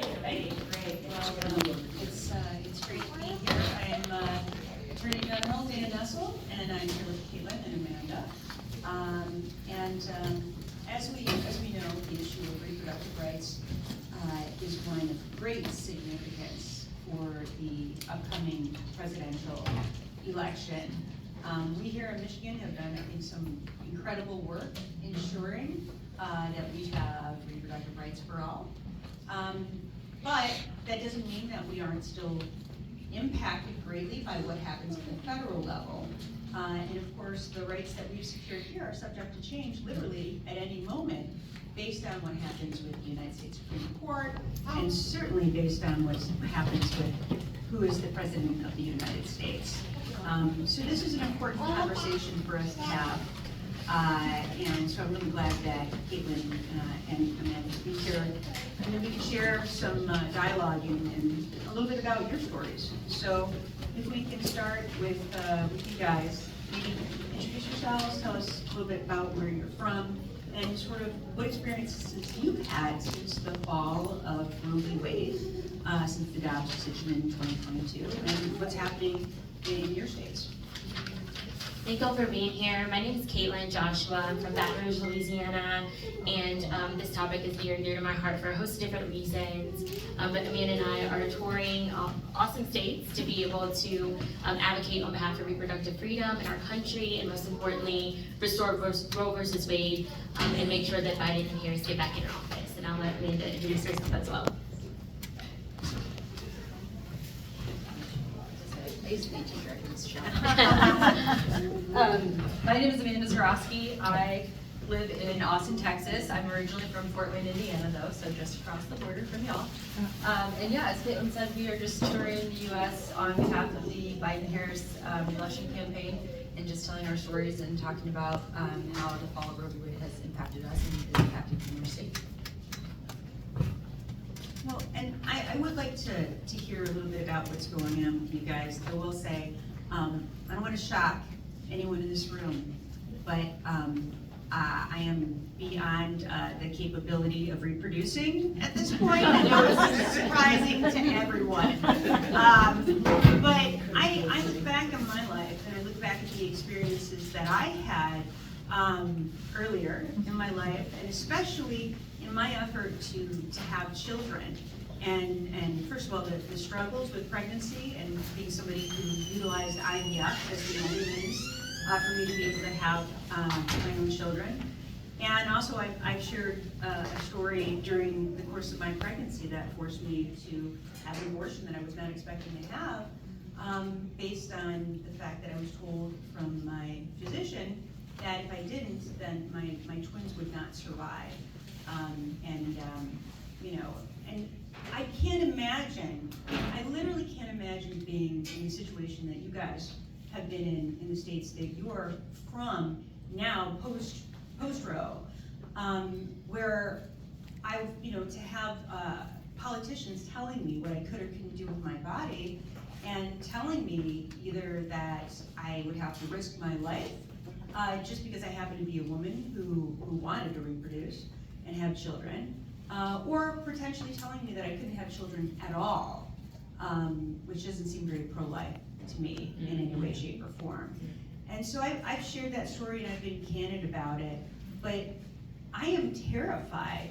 Great. Well, it's great to be here. I am Attorney General Dana Nessel, and I'm here with Kaitlyn and Amanda. As we know, the issue of reproductive rights is one of great significance for the upcoming presidential election. We here in Michigan have done, I think, some incredible work ensuring that we have reproductive rights for all. But that doesn't mean that we aren't still impacted greatly by what happens at the federal level. And of course, the rights that we've secured here are subject to change literally at any moment based on what happens with the United States Supreme Court, and certainly based on what happens with who is the President of the United States. So this is an important conversation for us to have. And so I'm really glad that Kaitlyn and Amanda will be here. And then we can share some dialogue and a little bit about your stories. So if we can start with you guys, maybe introduce yourselves, tell us a little bit about where you're from, and sort of what experiences you've had since the fall of Roe v. Wade, since the Dobbs decision in 2022, and what's happening in your states. Thank you all for being here. My name is Kaitlyn Joshua. I'm from Baton Rouge, Louisiana, and this topic is near and dear to my heart for a host of different reasons. But Amanda and I are touring awesome states to be able to advocate on behalf of reproductive freedom in our country, and most importantly, restore Roe versus Wade, and make sure that Biden and Harris get back in office. And I'll let Amanda introduce herself as well. My name is Amanda Zurawski. I live in Austin, Texas. I'm originally from Fort Wayne, Indiana, though, so just across the border from y'all. And yeah, as Kaitlyn said, we are just touring the U.S. on behalf of the Biden-Harris election campaign, and just telling our stories and talking about how the fall of Roe v. Wade has impacted us and is impacting your state. Well, and I would like to hear a little bit about what's going on with you guys. I will say, I don't want to shock anyone in this room, but I am beyond the capability of reproducing at this point. I know it's surprising to everyone. But I look back on my life, and I look back at the experiences that I had earlier in my life, and especially in my effort to have children. And first of all, the struggles with pregnancy and being somebody who utilized IVF as the only means for me to be able to have my own children. And also I've shared a story during the course of my pregnancy that forced me to have an abortion that I was not expecting to have, based on the fact that I was told from my physician that if I didn't, then my twins would not survive. And I can't imagine, I literally can't imagine being in the situation that you guys have been in the states that you're from now, post-Roe, where to have politicians telling me what I could or couldn't do with my body, and telling me either that I would have to risk my life just because I happen to be a woman who wanted to reproduce and have children, or potentially telling me that I couldn't have children at all, which doesn't seem very pro-life to me in any way, shape, or form. And so I've shared that story and I've been candid about it, but I am terrified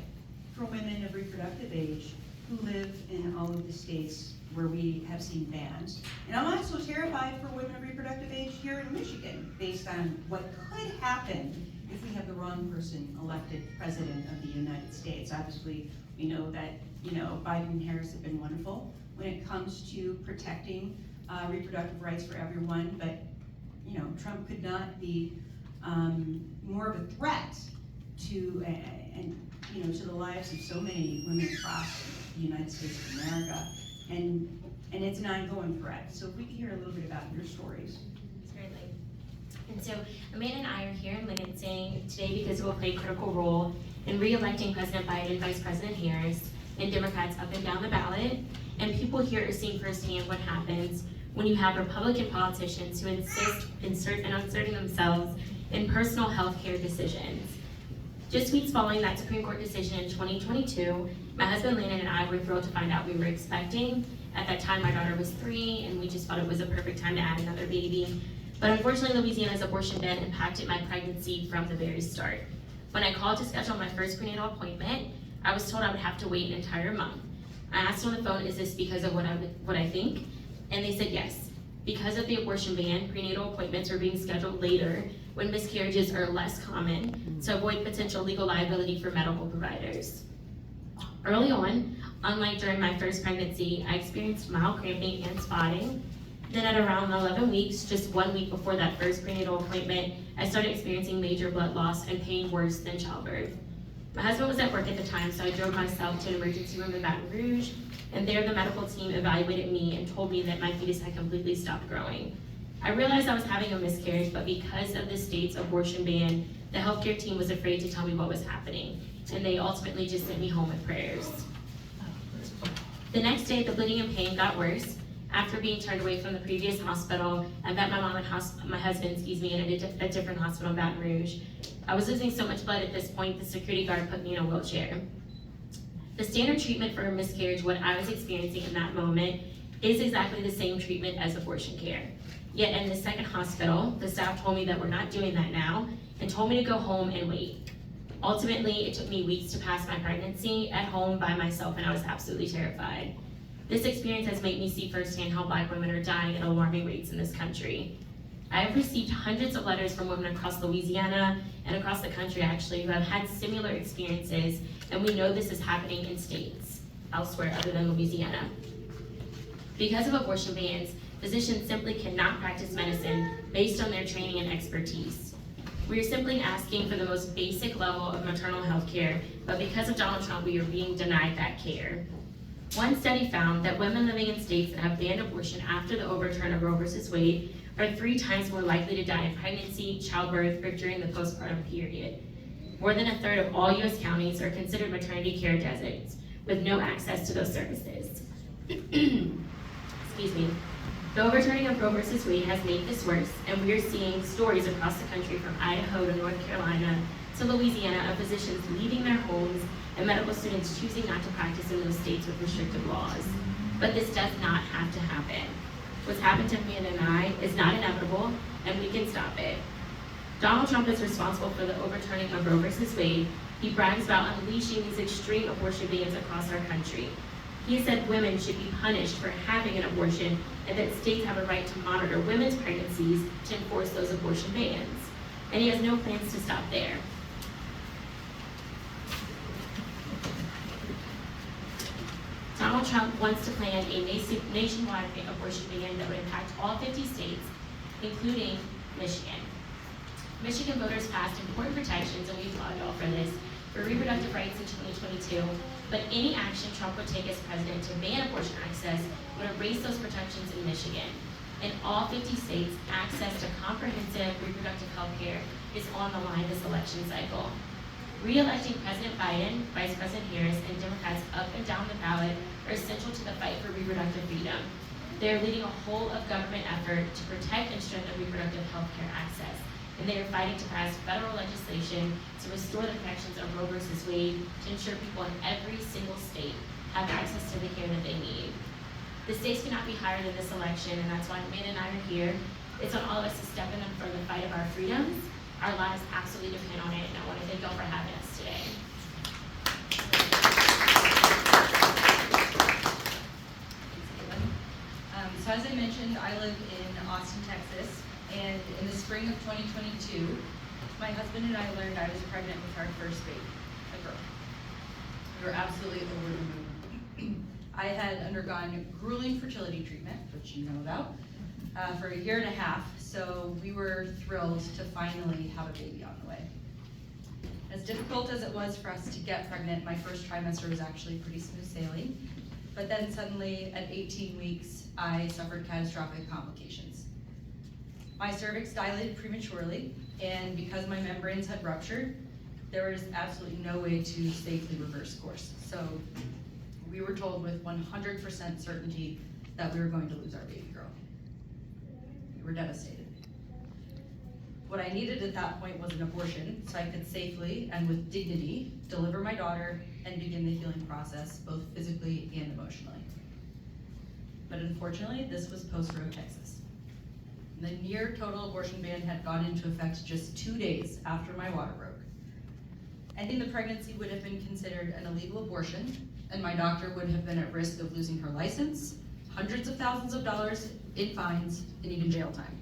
for women of reproductive age who live in all of the states where we have seen bans. And I'm also terrified for women of reproductive age here in Michigan, based on what could happen if we have the wrong person elected president of the United States. Obviously, we know that Biden and Harris have been wonderful when it comes to protecting reproductive rights for everyone, but Trump could not be more of a threat to to the lives of so many women across the United States of America, and it's an ongoing threat. So if we could hear a little bit about your stories. Certainly. And so Amanda and I are here in Lansing today because it will play a critical role in re-electing President Biden, Vice President Harris, and Democrats up and down the ballot. And people here are seeing firsthand what happens when you have Republican politicians who insert themselves in personal health care decisions. Just weeks following that Supreme Court decision in 2022, my husband Landon and I were thrilled to find out we were expecting. At that time, my daughter was 3, and we just thought it was a perfect time to add another baby. But unfortunately, Louisiana's abortion ban impacted my pregnancy from the very start. When I called to schedule my first prenatal appointment, I was told I would have to wait an entire month. I asked on the phone, is this because of what I think? And they said yes. Because of the abortion ban, prenatal appointments were being scheduled later when miscarriages are less common to avoid potential legal liability for medical providers. Early on, unlike during my first pregnancy, I experienced mild cramping and spotting. Then at around 11 weeks, just 1 week before that first prenatal appointment, I started experiencing major blood loss and pain worse than childbirth. My husband was at work at the time, so I drove myself to an emergency room in Baton Rouge, and there the medical team evaluated me and told me that my fetus had completely stopped growing. I realized I was having a miscarriage, but because of the state's abortion ban, the healthcare team was afraid to tell me what was happening, and they ultimately just sent me home with prayers. The next day, the bleeding and pain got worse. After being turned away from the previous hospital, I met my mom and my husband, at a different hospital in Baton Rouge. I was losing so much blood at this point, the security guard put me in a wheelchair. The standard treatment for a miscarriage, what I was experiencing in that moment, is exactly the same treatment as abortion care. Yet in the second hospital, the staff told me that we're not doing that now and told me to go home and wait. Ultimately, it took me weeks to pass my pregnancy at home by myself, and I was absolutely terrified. This experience has made me see firsthand how Black women are dying at alarming rates in this country. I have received hundreds of letters from women across Louisiana and across the country actually who have had similar experiences, and we know this is happening in states elsewhere other than Louisiana. Because of abortion bans, physicians simply cannot practice medicine based on their training and expertise. We are simply asking for the most basic level of maternal health care, but because of Donald Trump, we are being denied that care. One study found that women living in states that have banned abortion after the overturn of Roe v. Wade are 3 times more likely to die in pregnancy, childbirth, or during the postpartum period. More than a third of all U.S. counties are considered maternity care deserts, with no access to those services. Excuse me. The overturning of Roe v. Wade has made this worse, and we are seeing stories across the country from Idaho to North Carolina to Louisiana of physicians leaving their homes and medical students choosing not to practice in those states with restrictive laws. But this does not have to happen. What's happened to Amanda and I is not inevitable, and we can stop it. Donald Trump is responsible for the overturning of Roe v. Wade. He brags about unleashing these extreme abortion bans across our country. He said women should be punished for having an abortion and that states have a right to monitor women's pregnancies to enforce those abortion bans. And he has no plans to stop there. Donald Trump wants to plan a nationwide abortion ban that would impact all 50 states, including Michigan. Michigan voters passed important protections, and we applaud y'all for this, for reproductive rights in 2022, but any action Trump would take as president to ban abortion access would erase those protections in Michigan. In all 50 states, access to comprehensive reproductive health care is on the line this election cycle. Re-electing President Biden, Vice President Harris, and Democrats up and down the ballot are essential to the fight for reproductive freedom. They are leading a whole-of-government effort to protect and strengthen reproductive health care access, and they are fighting to pass federal legislation to restore the protections of Roe v. Wade to ensure people in every single state have access to the care that they need. The stakes cannot be higher than this election, and that's why Amanda and I are here. It's on all of us to step in for the fight of our freedoms. Our lives absolutely depend on it, and I want to thank y'all for having us today. So as I mentioned, I live in Austin, Texas, and in the spring of 2022, my husband and I learned I was pregnant with our first baby, a girl. We were absolutely over the moon. I had undergone grueling fertility treatment, which you know about, for 1.5 years, so we were thrilled to finally have a baby on the way. As difficult as it was for us to get pregnant, my first trimester was actually pretty smooth sailing, but then suddenly at 18 weeks, I suffered catastrophic complications. My cervix dilated prematurely, and because my membranes had ruptured, there was absolutely no way to safely reverse course. So we were told with 100% certainty that we were going to lose our baby girl. We were devastated. What I needed at that point was an abortion so I could safely and with dignity deliver my daughter and begin the healing process, both physically and emotionally. But unfortunately, this was post-Roe Texas. The near total abortion ban had gone into effect just 2 days after my water broke. Ending the pregnancy would have been considered an illegal abortion, and my doctor would have been at risk of losing her license, hundreds of thousands of dollars in fines, and even jail time.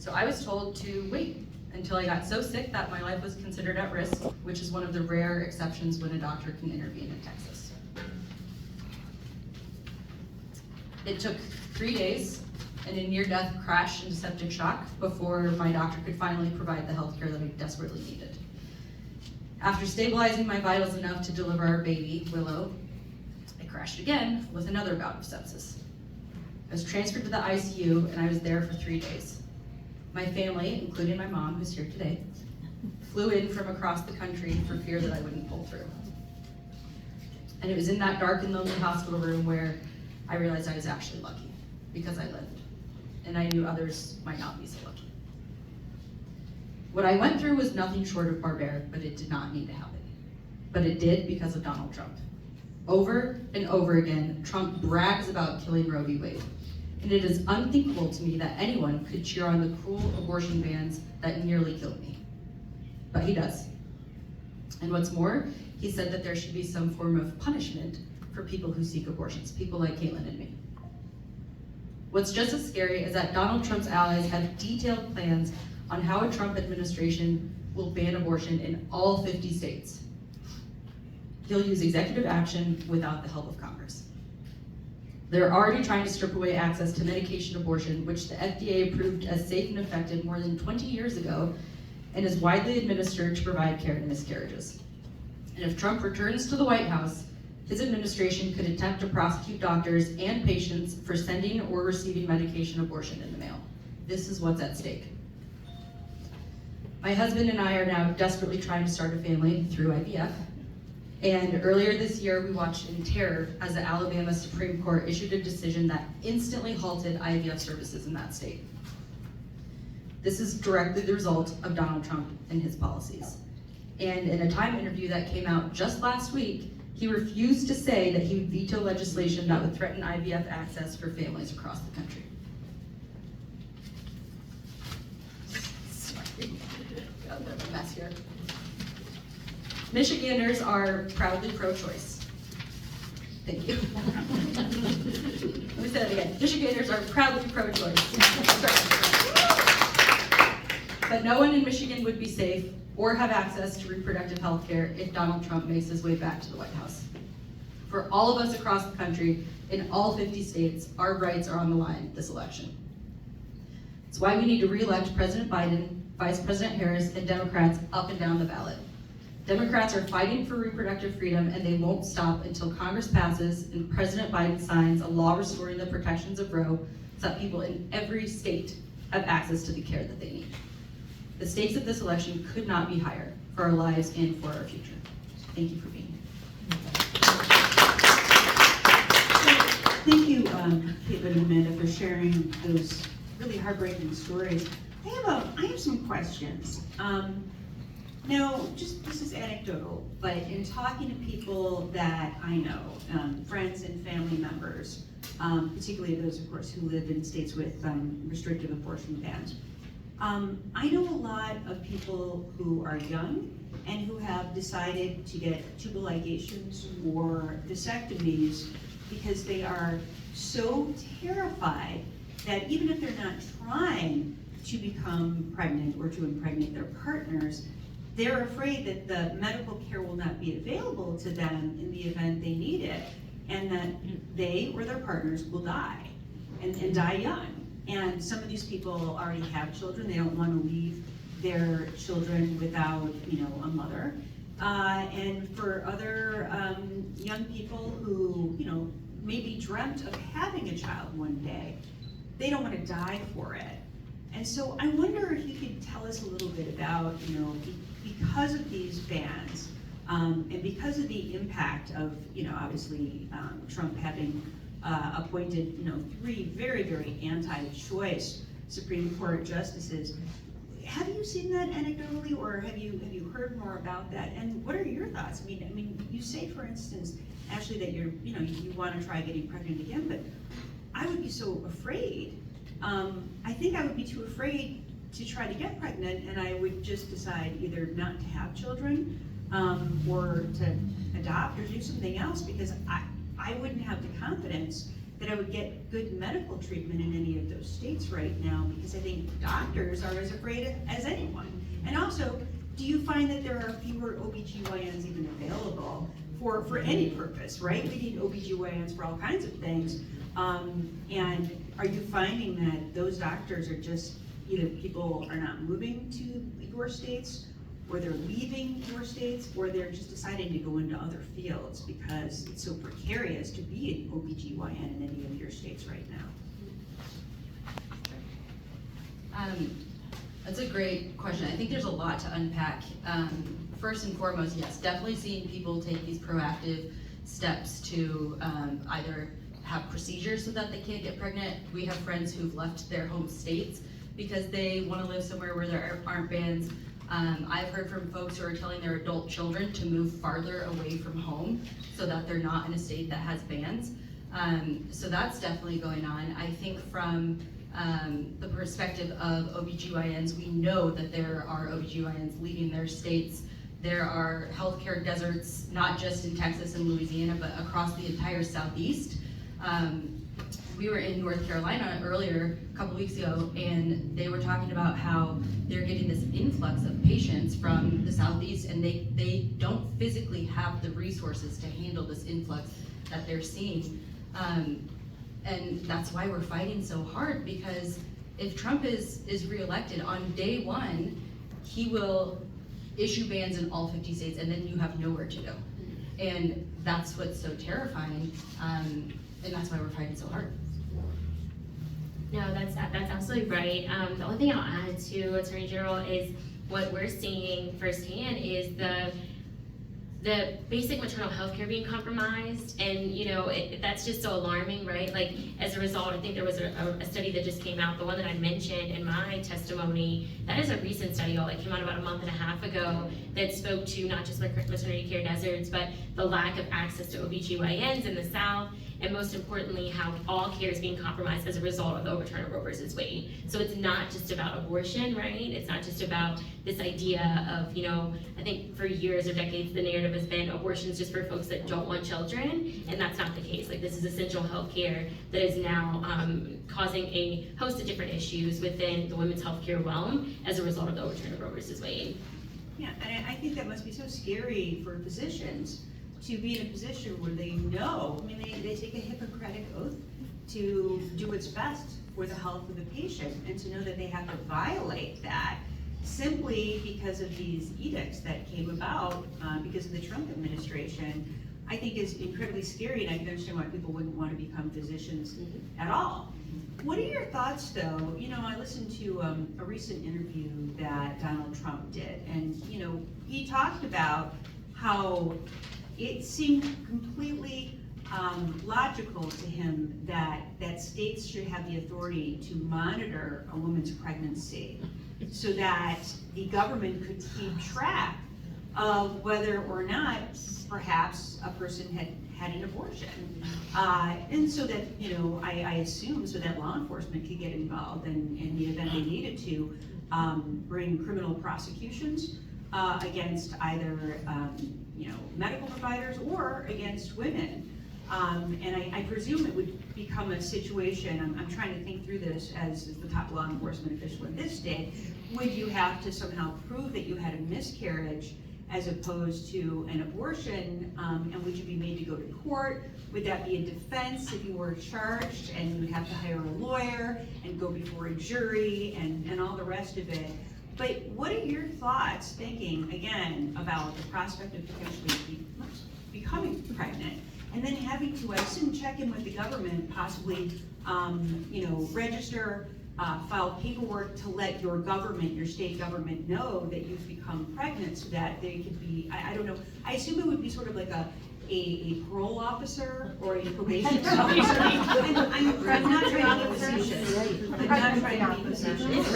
So I was told to wait until I got so sick that my life was considered at risk, which is one of the rare exceptions when a doctor can intervene in Texas. It took 3 days and a near-death crash into septic shock before my doctor could finally provide the health care that I desperately needed. After stabilizing my vitals enough to deliver our baby, Willow, I crashed again with another bout of sepsis. I was transferred to the ICU and I was there for 3 days. My family, including my mom, who's here today, flew in from across the country for fear that I wouldn't pull through. And it was in that dark and lonely hospital room where I realized I was actually lucky, because I lived, and I knew others might not be so lucky. What I went through was nothing short of barbaric, but it did not need to happen. But it did because of Donald Trump. Over and over again, Trump brags about killing Roe v. Wade. And it is unthinkable to me that anyone could cheer on the cruel abortion bans that nearly killed me. But he does. And what's more, he said that there should be some form of punishment for people who seek abortions, people like Kaitlyn and me. What's just as scary is that Donald Trump's allies have detailed plans on how a Trump administration will ban abortion in all 50 states. He'll use executive action without the help of Congress. They're already trying to strip away access to medication abortion, which the FDA approved as safe and effective more than 20 years ago and is widely administered to provide care to miscarriages. And if Trump returns to the White House, his administration could attempt to prosecute doctors and patients for sending or receiving medication abortion in the mail. This is what's at stake. My husband and I are now desperately trying to start a family through IVF. And earlier this year, we watched in terror as the Alabama Supreme Court issued a decision that instantly halted IVF services in that state. This is directly the result of Donald Trump and his policies. And in a Time interview that came out just last week, he refused to say that he would veto legislation that would threaten IVF access for families across the country. Sorry, got a bit of a mess here. Michiganders are proudly pro-choice. Thank you. Let me say that again. Michiganders are proudly pro-choice. But no one in Michigan would be safe or have access to reproductive health care if Donald Trump makes his way back to the White House. For all of us across the country, in all 50 states, our rights are on the line this election. It's why we need to re-elect President Biden, Vice President Harris, and Democrats up and down the ballot. Democrats are fighting for reproductive freedom, and they won't stop until Congress passes and President Biden signs a law restoring the protections of Roe so that people in every state have access to the care that they need. The stakes of this election could not be higher for our lives and for our future. Thank you for being here. Thank you, Kaitlyn and Amanda, for sharing those really heartbreaking stories. I have some questions. Now, this is anecdotal, but in talking to people that I know, friends and family members, particularly those, of course, who live in states with restrictive abortion bans, I know a lot of people who are young and who have decided to get tubal ligations or vasectomies because they are so terrified that even if they're not trying to become pregnant or to impregnate their partners, they're afraid that the medical care will not be available to them in the event they need it, and that they or their partners will die, and die young. And some of these people already have children. They don't want to leave their children without, a mother. And for other young people who, maybe dreamt of having a child one day, they don't want to die for it. And so I wonder if you could tell us a little bit about, because of these bans, and because of the impact of, obviously Trump having appointed, 3 very, very anti-choice Supreme Court justices, have you seen that anecdotally, or have you heard more about that? And what are your thoughts? I mean, you say, for instance, Ashley, that you want to try getting pregnant again, but I would be so afraid. I think I would be too afraid to try to get pregnant, and I would just decide either not to have children, or to adopt or do something else, because I wouldn't have the confidence that I would get good medical treatment in any of those states right now, because I think doctors are as afraid as anyone. And also, do you find that there are fewer OBGYNs even available for any purpose, right? We need OBGYNs for all kinds of things. And are you finding that those doctors are just, either people are not moving to your states, or they're leaving your states, or they're just deciding to go into other fields because it's so precarious to be an OBGYN in any of your states right now? That's a great question. I think there's a lot to unpack. First and foremost, yes, definitely seeing people take these proactive steps to either have procedures so that they can't get pregnant. We have friends who've left their home states because they want to live somewhere where there aren't bans. I've heard from folks who are telling their adult children to move farther away from home so that they're not in a state that has bans. So that's definitely going on. I think from the perspective of OBGYNs, we know that there are OBGYNs leaving their states. There are healthcare deserts, not just in Texas and Louisiana, but across the entire Southeast. We were in North Carolina earlier, a couple weeks ago, and they were talking about how they're getting this influx of patients from the Southeast, and they don't physically have the resources to handle this influx that they're seeing. And that's why we're fighting so hard, because if Trump is reelected on day one, he will issue bans in all 50 states, and then you have nowhere to go. And that's what's so terrifying, and that's why we're fighting so hard. No, that's absolutely right. The only thing I'll add to Attorney General is what we're seeing firsthand is the basic maternal health care being compromised, and that's just so alarming, right? Like, as a result, I think there was a study that just came out, the one that I mentioned in my testimony. That is a recent study, y'all. It came out about a month and a half ago, that spoke to not just maternity care deserts, but the lack of access to OBGYNs in the South, and most importantly, how all care is being compromised as a result of the overturn of Roe versus Wade. So it's not just about abortion, right? It's not just about this idea of, I think for years or decades, the narrative has been abortion is just for folks that don't want children, and that's not the case. Like, this is essential health care that is now causing a host of different issues within the women's health care realm as a result of the overturn of Roe versus Wade. Yeah, and I think that must be so scary for physicians to be in a position where they know, they take a Hippocratic oath to do what's best for the health of the patient, and to know that they have to violate that simply because of these edicts that came about because of the Trump administration, I think is incredibly scary, and I can understand why people wouldn't want to become physicians at all. What are your thoughts, though? I listened to a recent interview that Donald Trump did, and he talked about how it seemed completely logical to him that states should have the authority to monitor a woman's pregnancy so that the government could keep track of whether or not perhaps a person had an abortion. And so that, I assume, so that law enforcement could get involved, and in the event they needed to, bring criminal prosecutions against either medical providers or against women. And I presume it would become a situation, I'm trying to think through this as the top law enforcement official in this state, would you have to somehow prove that you had a miscarriage as opposed to an abortion, and would you be made to go to court? Would that be a defense if you were charged, and you would have to hire a lawyer and go before a jury and all the rest of it? But what are your thoughts, thinking, again, about the prospect of potentially becoming pregnant, and then having to, I assume, check in with the government, possibly, register, file paperwork to let your government, your state government, know that you've become pregnant, so that they could be, I don't know, I assume it would be sort of like a parole officer or a probation officer. I'm not trying to be facetious. I'm not trying to be facetious.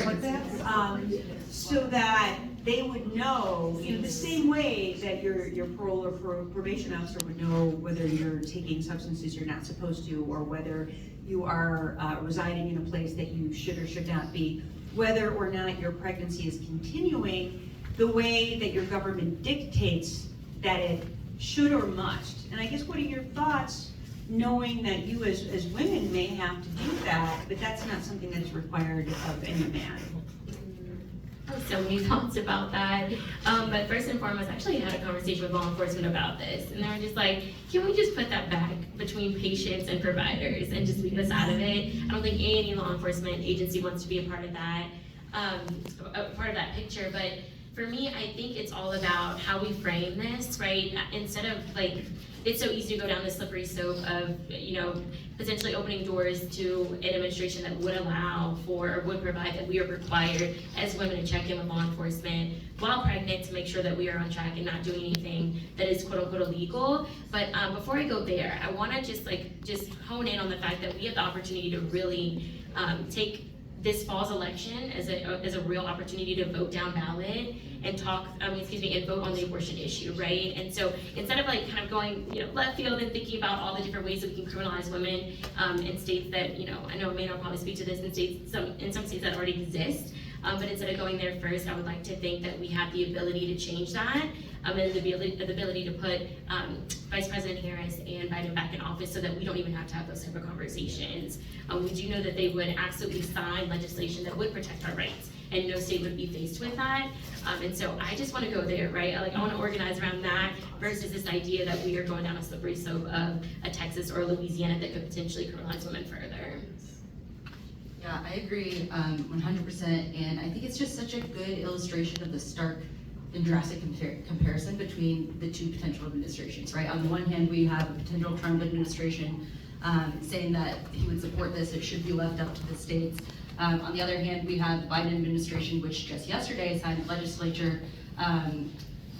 So that they would know, the same way that your parole or probation officer would know whether you're taking substances you're not supposed to, or whether you are residing in a place that you should or should not be, whether or not your pregnancy is continuing the way that your government dictates that it should or must. And I guess, what are your thoughts, knowing that you as women may have to do that, but that's not something that's required of any man? So many thoughts about that. But first and foremost, I actually had a conversation with law enforcement about this, and they were just like, can we just put that back between patients and providers and just leave us out of it? I don't think any law enforcement agency wants to be a part of that, picture. But for me, I think it's all about how we frame this, right? Instead of like, it's so easy to go down the slippery slope of, potentially opening doors to an administration that would allow for, or would provide, that we are required as women to check in with law enforcement while pregnant to make sure that we are on track and not doing anything that is quote unquote illegal. But before I go there, I wanna just hone in on the fact that we have the opportunity to really take this fall's election as a real opportunity to vote down ballot and and vote on the abortion issue, right? And so instead of kind of going, left field and thinking about all the different ways that we can criminalize women in states that, I know Amanda will probably speak to this, in some states that already exist, but instead of going there first, I would like to think that we have the ability to change that, and the ability to put Vice President Harris and Biden back in office so that we don't even have to have those type of conversations. We do know that they would absolutely sign legislation that would protect our rights, and no state would be faced with that. And so I just want to go there, right? I want to organize around that versus this idea that we are going down a slippery slope of a Texas or a Louisiana that could potentially criminalize women further. Yeah, I agree 100%, and I think it's just such a good illustration of the stark and drastic comparison between the two potential administrations, right? On the one hand, we have a potential Trump administration saying that he would support this, it should be left up to the states. On the other hand, we have the Biden administration, which just yesterday signed legislature, the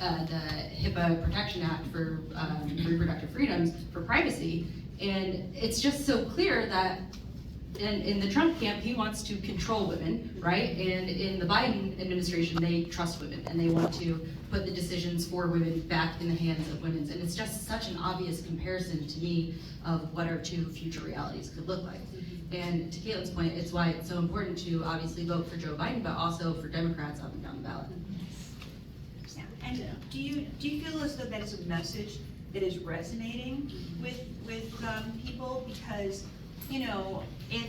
HIPAA Protection Act for reproductive freedoms for privacy. And it's just so clear that in the Trump camp, he wants to control women, right? And in the Biden administration, they trust women and they want to put the decisions for women back in the hands of women. And it's just such an obvious comparison to me of what our two future realities could look like. And to Kaitlyn's point, it's why it's so important to obviously vote for Joe Biden, but also for Democrats up and down the ballot. Yeah. And do you feel as though that is a message that is resonating with people? Because, if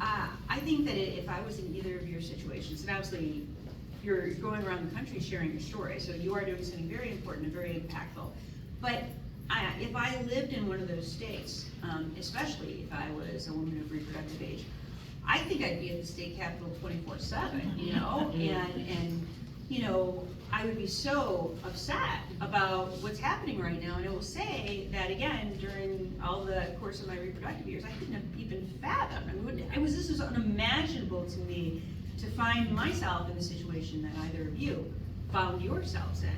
I think that if I was in either of your situations, and obviously you're going around the country sharing your story, so you are doing something very important and very impactful. But if I lived in one of those states, especially if I was a woman of reproductive age, I think I'd be at the state capitol 24/7, and I would be so upset about what's happening right now. And I will say that again, during all the course of my reproductive years, I couldn't have even fathomed. This was unimaginable to me to find myself in the situation that either of you found yourselves in.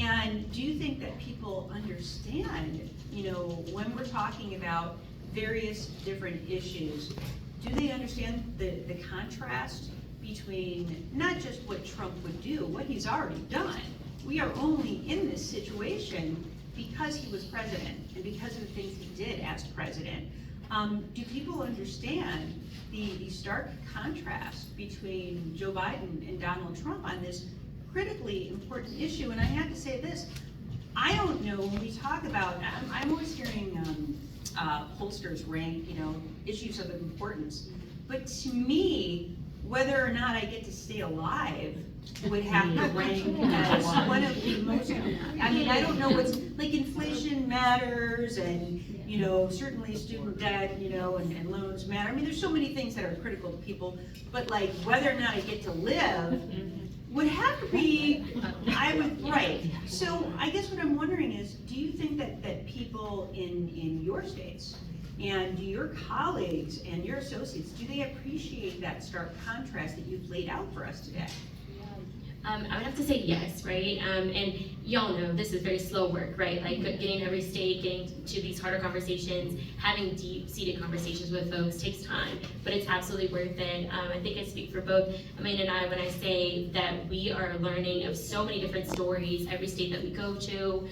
And do you think that people understand, when we're talking about various different issues, do they understand the contrast between not just what Trump would do, what he's already done? We are only in this situation because he was president and because of the things he did as president. Do people understand the stark contrast between Joe Biden and Donald Trump on this critically important issue? And I have to say this, I don't know, when we talk about, I'm always hearing pollsters rank, issues of importance, but to me, whether or not I get to stay alive would have to rank as one of the most, I don't know what's, like inflation matters and, certainly student debt, and loans matter. There's so many things that are critical to people, but like whether or not I get to live would have to be, right. So I guess what I'm wondering is, do you think that people in your states and do your colleagues and your associates, do they appreciate that stark contrast that you've laid out for us today? I would have to say yes, right? And y'all know this is very slow work, right? Like getting every state, getting to these harder conversations, having deep-seated conversations with folks takes time, but it's absolutely worth it. I think I speak for both Amanda and I when I say that we are learning of so many different stories every state that we go to.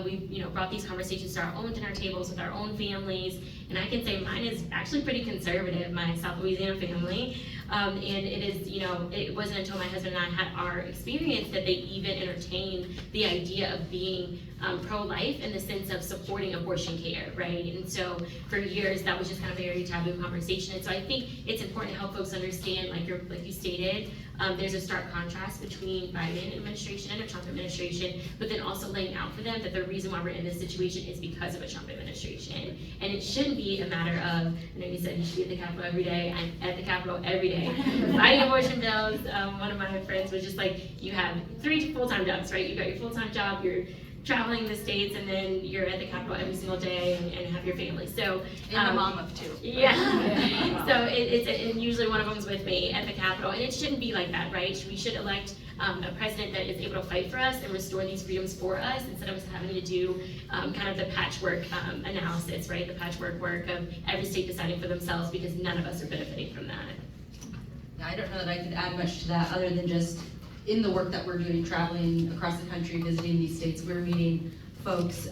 We've brought these conversations to our own dinner tables with our own families, and I can say mine is actually pretty conservative, my South Louisiana family. And it is, it wasn't until my husband and I had our experience that they even entertained the idea of being pro-life in the sense of supporting abortion care, right? And so for years, that was just kind of a very taboo conversation. And so I think it's important to help folks understand, like you stated, there's a stark contrast between Biden administration and a Trump administration, but then also laying out for them that the reason why we're in this situation is because of a Trump administration. And it shouldn't be a matter of, I know you said you should be at the Capitol every day. I'm at the Capitol every day fighting abortion bills. One of my friends was just like, you have 3 full-time jobs, right? You got your full-time job, you're traveling the states, and then you're at the Capitol every single day and have your family. So And a mom of 2. Yeah. So and usually one of them's with me at the Capitol, and it shouldn't be like that, right? We should elect a president that is able to fight for us and restore these freedoms for us instead of us having to do kind of the patchwork analysis, right? The patchwork work of every state deciding for themselves, because none of us are benefiting from that. Yeah, I don't know that I could add much to that other than just in the work that we're doing, traveling across the country, visiting these states, we're meeting folks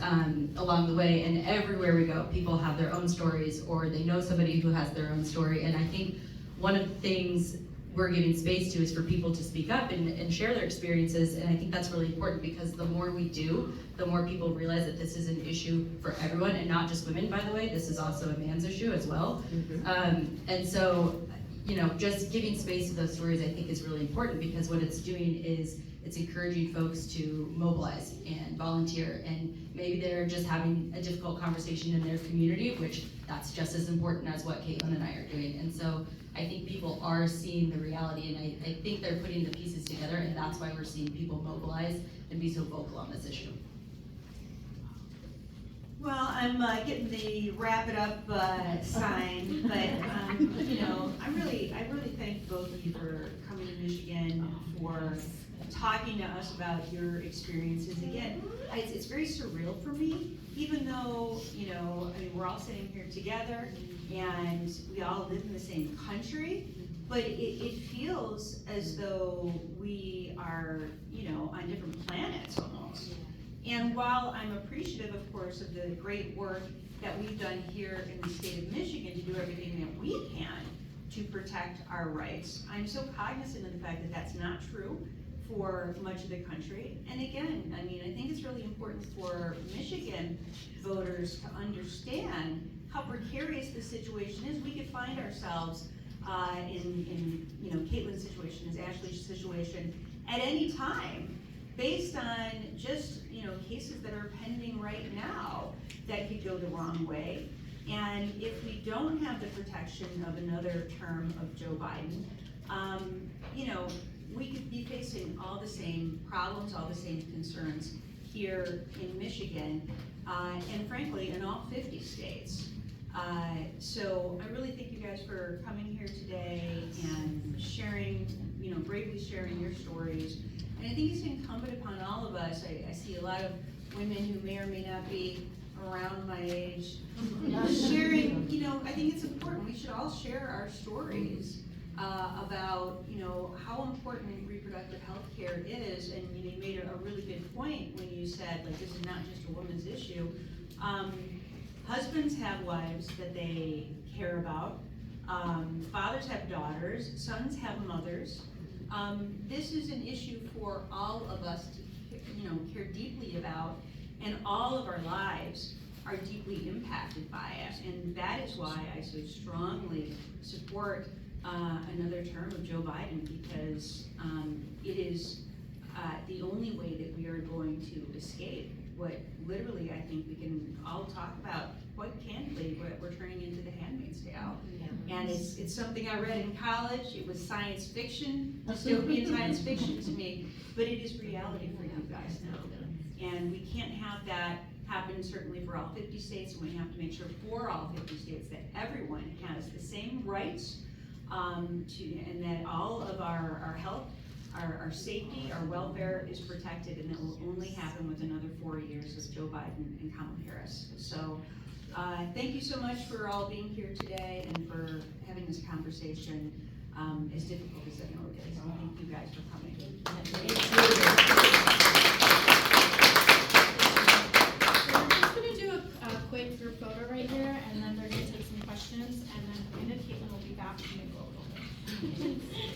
along the way, and everywhere we go, people have their own stories, or they know somebody who has their own story. And I think one of the things we're giving space to is for people to speak up and share their experiences, and I think that's really important, because the more we do, the more people realize that this is an issue for everyone, and not just women, by the way. This is also a man's issue as well. And so, just giving space to those stories, I think, is really important, because what it's doing is it's encouraging folks to mobilize and volunteer, and maybe they're just having a difficult conversation in their community, which that's just as important as what Kaitlyn and I are doing. And so I think people are seeing the reality, and I think they're putting the pieces together, and that's why we're seeing people mobilize and be so vocal on this issue. Well, I'm getting the wrap it up sign, but I really thank both of you for coming to Michigan, for talking to us about your experiences. Again, it's very surreal for me, even though we're all sitting here together and we all live in the same country, but it feels as though we are on different planets almost. And while I'm appreciative, of course, of the great work that we've done here in the state of Michigan to do everything that we can to protect our rights, I'm so cognizant of the fact that that's not true for much of the country. And again, I think it's really important for Michigan voters to understand how precarious the situation is. We could find ourselves in Kaitlyn's situation, is Ashley's situation, at any time, based on just cases that are pending right now that could go the wrong way. And if we don't have the protection of another term of Joe Biden, we could be facing all the same problems, all the same concerns here in Michigan, and frankly, in all 50 states. So I really thank you guys for coming here today and sharing, bravely sharing your stories. And I think it's incumbent upon all of us. I see a lot of women who may or may not be around my age sharing, I think it's important. We should all share our stories about, how important reproductive health care is. And you made a really good point when you said, like, this is not just a woman's issue. Husbands have wives that they care about. Fathers have daughters. Sons have mothers. This is an issue for all of us to care deeply about, and all of our lives are deeply impacted by it. And that is why I so strongly support another term of Joe Biden, because it is the only way that we are going to escape what literally I think we can all talk about quite candidly, what we're turning into the Handmaid's Tale. And it's something I read in college. It was science fiction, dystopian science fiction to me, but it is reality for you guys now. And we can't have that happen certainly for all 50 states, and we have to make sure for all 50 states that everyone has the same rights and that all of our health our safety, our welfare is protected, and that will only happen with another 4 years of Joe Biden and Kamala Harris. So, thank you so much for all being here today and for having this conversation, as difficult as I know it is. And thank you guys for coming. So we're just gonna do a quick group photo right here, and then they're gonna take some questions, and then Kaitlyn will be back to go a little bit.